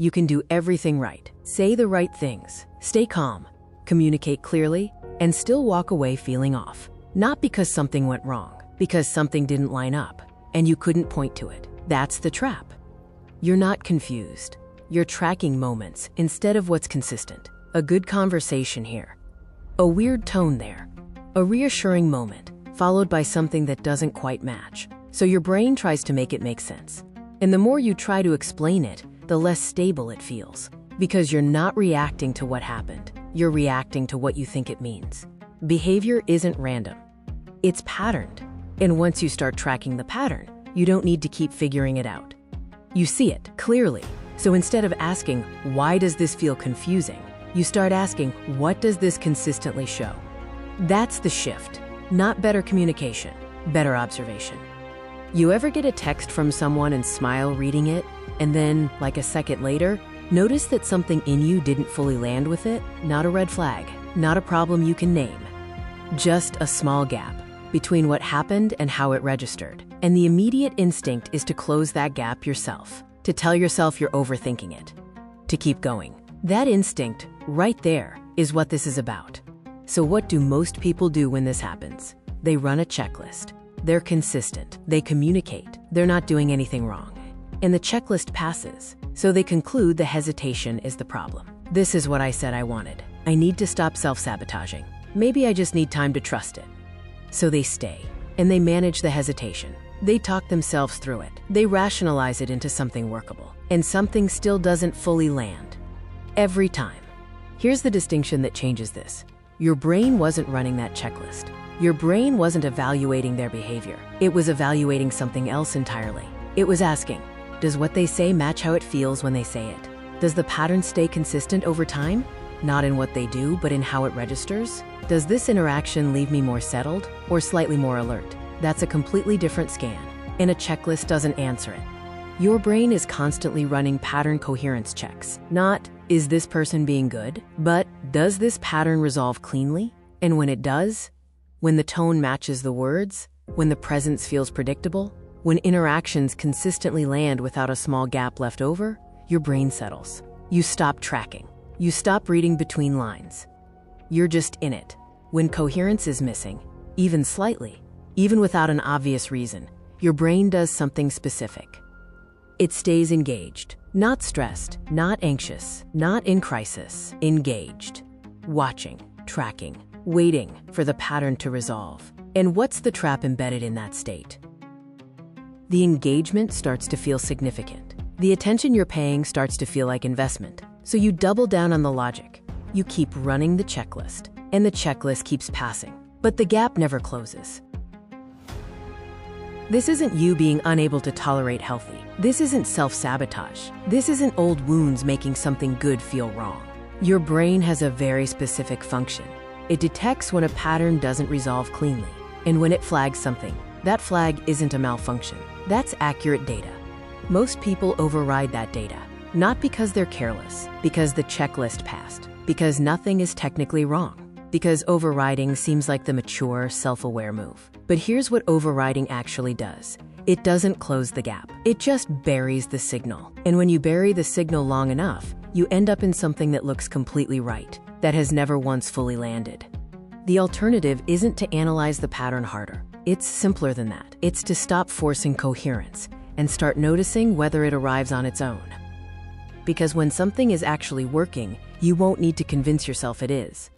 You can do everything right, say the right things, stay calm, communicate clearly, and still walk away feeling off. Not because something went wrong, because something didn't line up, and you couldn't point to it. That's the trap. You're not confused. You're tracking moments instead of what's consistent. A good conversation here, a weird tone there, a reassuring moment, followed by something that doesn't quite match. So your brain tries to make it make sense. And the more you try to explain it, the less stable it feels. Because you're not reacting to what happened. You're reacting to what you think it means. Behavior isn't random. It's patterned. And once you start tracking the pattern, you don't need to keep figuring it out. You see it clearly. So instead of asking, why does this feel confusing? You start asking, what does this consistently show? That's the shift. Not better communication, better observation. You ever get a text from someone and smile reading it, and then, like a second later, notice that something in you didn't fully land with it? Not a red flag, not a problem you can name. Just a small gap between what happened and how it registered. And the immediate instinct is to close that gap yourself, to tell yourself you're overthinking it, to keep going. That instinct, right there, is what this is about. So what do most people do when this happens? They run a checklist. They're consistent. They communicate. They're not doing anything wrong. And the checklist passes, so they conclude the hesitation is the problem. This is what I said I wanted. I need to stop self-sabotaging. Maybe I just need time to trust it. So they stay, and they manage the hesitation. They talk themselves through it. They rationalize it into something workable. And something still doesn't fully land. Every time. Here's the distinction that changes this. Your brain wasn't running that checklist. Your brain wasn't evaluating their behavior. It was evaluating something else entirely. It was asking, does what they say match how it feels when they say it? Does the pattern stay consistent over time? Not in what they do, but in how it registers? Does this interaction leave me more settled or slightly more alert? That's a completely different scan, and a checklist doesn't answer it. Your brain is constantly running pattern coherence checks. Not, is this person being good? But, does this pattern resolve cleanly? And when it does, when the tone matches the words, when the presence feels predictable, when interactions consistently land without a small gap left over, your brain settles. You stop tracking. You stop reading between lines. You're just in it. When coherence is missing, even slightly, even without an obvious reason, your brain does something specific. It stays engaged, not stressed, not anxious, not in crisis, engaged, watching, tracking, waiting for the pattern to resolve. And what's the trap embedded in that state? The engagement starts to feel significant. The attention you're paying starts to feel like investment. So you double down on the logic. You keep running the checklist, and the checklist keeps passing. But the gap never closes. This isn't you being unable to tolerate healthy. This isn't self-sabotage. This isn't old wounds making something good feel wrong. Your brain has a very specific function. It detects when a pattern doesn't resolve cleanly. And when it flags something, that flag isn't a malfunction. That's accurate data. Most people override that data, not because they're careless, because the checklist passed, because nothing is technically wrong, because overriding seems like the mature, self-aware move. But here's what overriding actually does. It doesn't close the gap. It just buries the signal. And when you bury the signal long enough, you end up in something that looks completely right, that has never once fully landed. The alternative isn't to analyze the pattern harder. It's simpler than that. It's to stop forcing coherence and start noticing whether it arrives on its own. Because when something is actually working, you won't need to convince yourself it is.